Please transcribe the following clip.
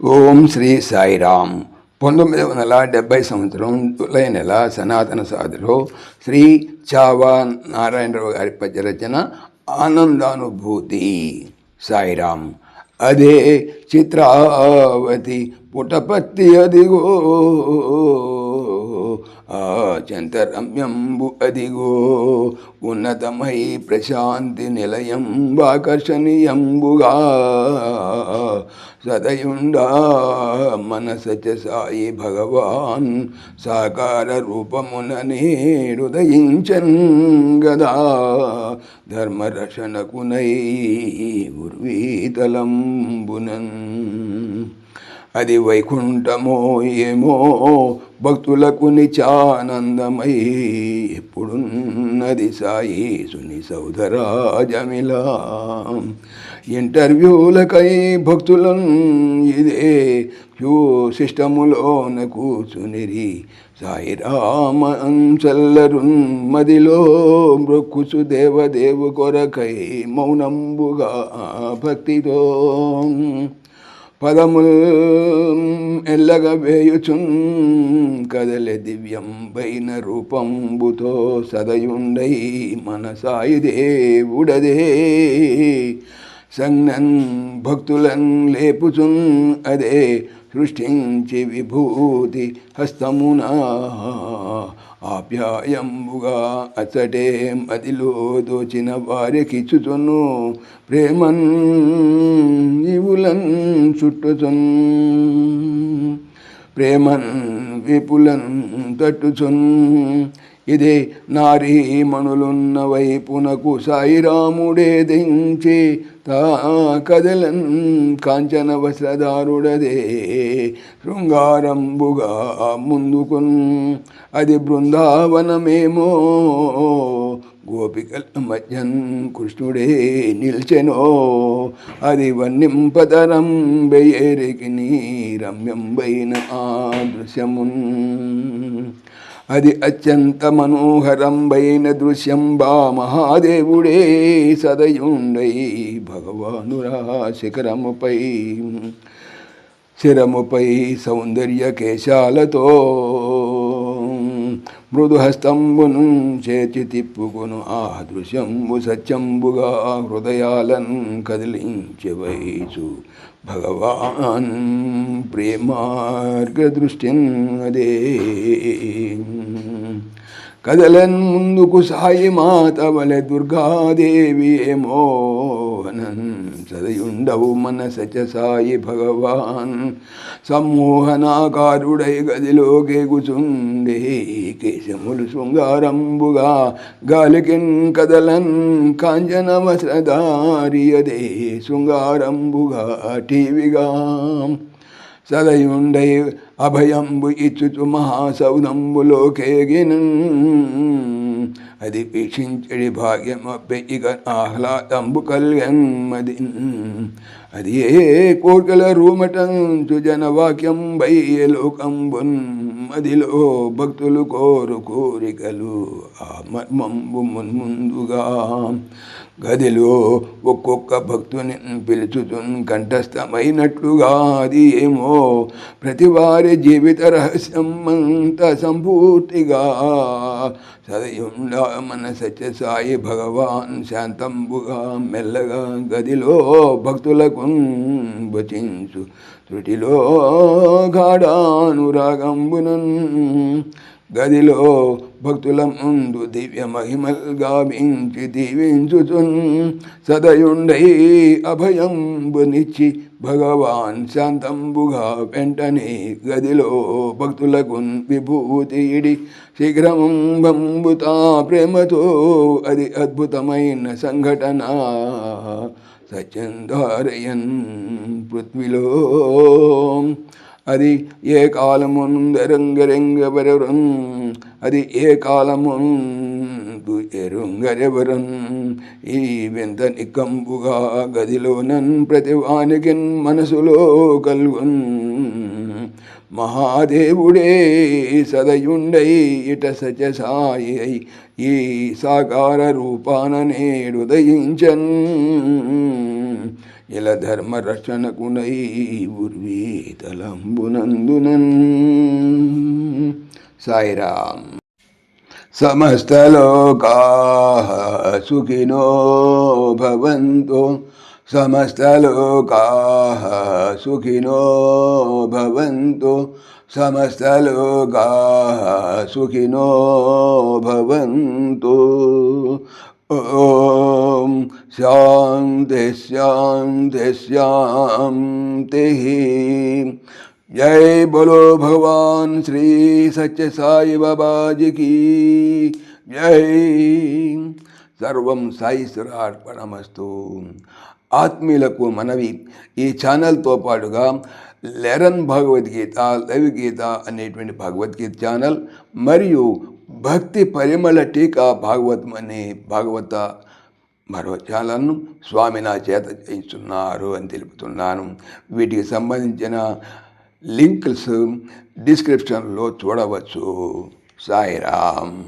ఓం శ్రీ సాయిరామ్. 1970 సంవత్సరం జూలై నెల సనాతన సాధులో శ్రీ చావా నారాయణరావు గారి పద్య రచన ఆనందానుభూతి. సాయిరామ్. అదే చిత్రావతి పుటపత్తి అదిగో, చంతరమ్యంబు అదిగో, ఉన్నతమై ప్రశాంతి నిలయంబాకర్షణీయంబుగా సదయుండా మన సత్య సాయి భగవాన్ సాకార రూపమున నేడుదయించన్ గదా, ధర్మరక్షణకునై ఉర్వీతలంబునన్. అది వైకుంఠమో ఏమో భక్తులకు నిత్యానందమై ఎప్పుడున్నది సాయి సుని సౌదరాజమిలా. ఇంటర్వ్యూలకై భక్తులను ఇదే క్యూ సిస్టములోన కూర్చునిరి సాయిరామంచల్లరున్ మదిలో మృక్కుసు దేవదేవు కొరకై మౌనంబుగా భక్తితో పదముల్ ఎల్లగ వేయుచున్ కదలె దివ్యం బైన రూపంబుతో సదయుండై మన సాయి దేవుడదే సంజ్ఞన్ భక్తులన్ లేపుచున్ అదే సృష్టించి విభూతి హస్తమునా ఆప్యాయంబుగా అచ్చటే మదిలో దోచిన వారికిచ్చుచును ప్రేమన్ ఇవులన్ చుట్టుచున్ ప్రేమన్ విపులన్ తట్టుచున్. ఇదే నారీమణులున్న వైపునకు సాయిరాముడే దించి తా కదలన్ కాంచన వస్త్రధారుడదే శృంగారంబుగా ముందుకున్. అది బృందావనమేమో గోపికల మధ్యన్ కృష్ణుడే నిల్చెనో, అది వన్నింపతరం బెయేరికి నీ రమ్యంబైన ఆ దృశ్యమున్. అది అత్యంత మనోహరంబైన దృశ్యంబా మహాదేవుడే సదయుండై భగవానురా శిరముపై సౌందర్య కేశాలతో మృదుహస్తంబును చేతి తిప్పుకును ఆ దృశ్యంబు సత్యంబుగా హృదయాలను కదిలించే వయసు భగవాన్ ప్రేమార్గ దృష్టిన్ అదే. కదలన్ ముందుకు సాయి మాత వలె దుర్గాదేవి ఏమో సదయుండవు మన సత్య సాయి భగవాన్ సమ్మోహనాకారుడై గదిలోకి కూచుండే కేశములు శృంగారంబుగా గాలికిన్ కదలన్ కాంచన వస్త్రధారియదే శృంగారంబుగా టీవిగా సదయుండై అభయంబు ఇచ్చుచు మహాసౌదంబులోకేగిన్. అది వీక్షించడి భాగ్యమబ్బె ఇక ఆహ్లాదంబు కల్గన్మది. అది ఏ కోర్కెల రూమటంచు జనవాక్యం బయ్య లోకంబున్ మదిలో భక్తులు కోరు కోరికలు ఆ మర్మంబు మున్ముందుగా గదిలో ఒక్కొక్క భక్తుని పిలుచుతున్ కంఠస్థమైనట్లుగా. అది ఏమో ప్రతివారి జీవిత రహస్యం అంత సంపూర్తిగా సదయుండ మన సత్య సాయి భగవాన్ శాంతంబుగా మెల్లగా గదిలో భక్తులకు వచించు త్రుటిలో గాఢానురాగంబునన్. గదిలో భక్తుల ముందు దివ్య మహిమల్ గావించి దీవించుచున్ సదయుండై అభయంబునిచ్చి భగవాన్ శాంతంబుగా వెంటనే గదిలో భక్తులకు విభూతి ఇడి శీఘ్రంబంబుతా ప్రేమతో. అది అద్భుతమైన సంఘటన సత్యంధారయన్ పృథ్వీలో. అది ఏ కాలముందెరంగరెంగవరెవరన్ అది ఏ కాలముందు ఎరుంగరెవరన్ ఈ వింత నికంబుగా గదిలోనన్ ప్రతివానికి మనసులో కల్గొన్. మహాదేవుడే సదయుండై ఇట సత్య సాయి అయి ఈ సాకార రూపాన నేడుదయించన్. ఇలా ధర్మ రక్షణకునై ఉర్వీతలంబునందునన్. సాయిరామ్. సమస్తలోకాః సుఖినో భవంతు, సమస్తలోకాః సుఖినో భవంతు, సమస్తలోకాః సుఖినో భవంతు. ఓం శాంతి శాంతి శాంతి. జై బోలో భగవాన్ శ్రీ సత్య సాయి బాబాజీ కీ జై. సర్వం సాయిశ్వరార్పణమస్తు. ఆత్మీయులకు మనవి, ఈ ఛానల్తో పాటుగా లెరన్ భగవద్గీత, లైవ్ గీత అనేటువంటి భగవద్గీత ఛానల్ మరియు భక్తి పరిమళ టీకా భాగవతం అనే భాగవత మరో ఛానల్ను స్వామి నా చేత చేయిస్తున్నారు అని తెలుపుతున్నాను. వీటికి సంబంధించిన లింక్స్ డిస్క్రిప్షన్లో చూడవచ్చు. సాయిరామ్.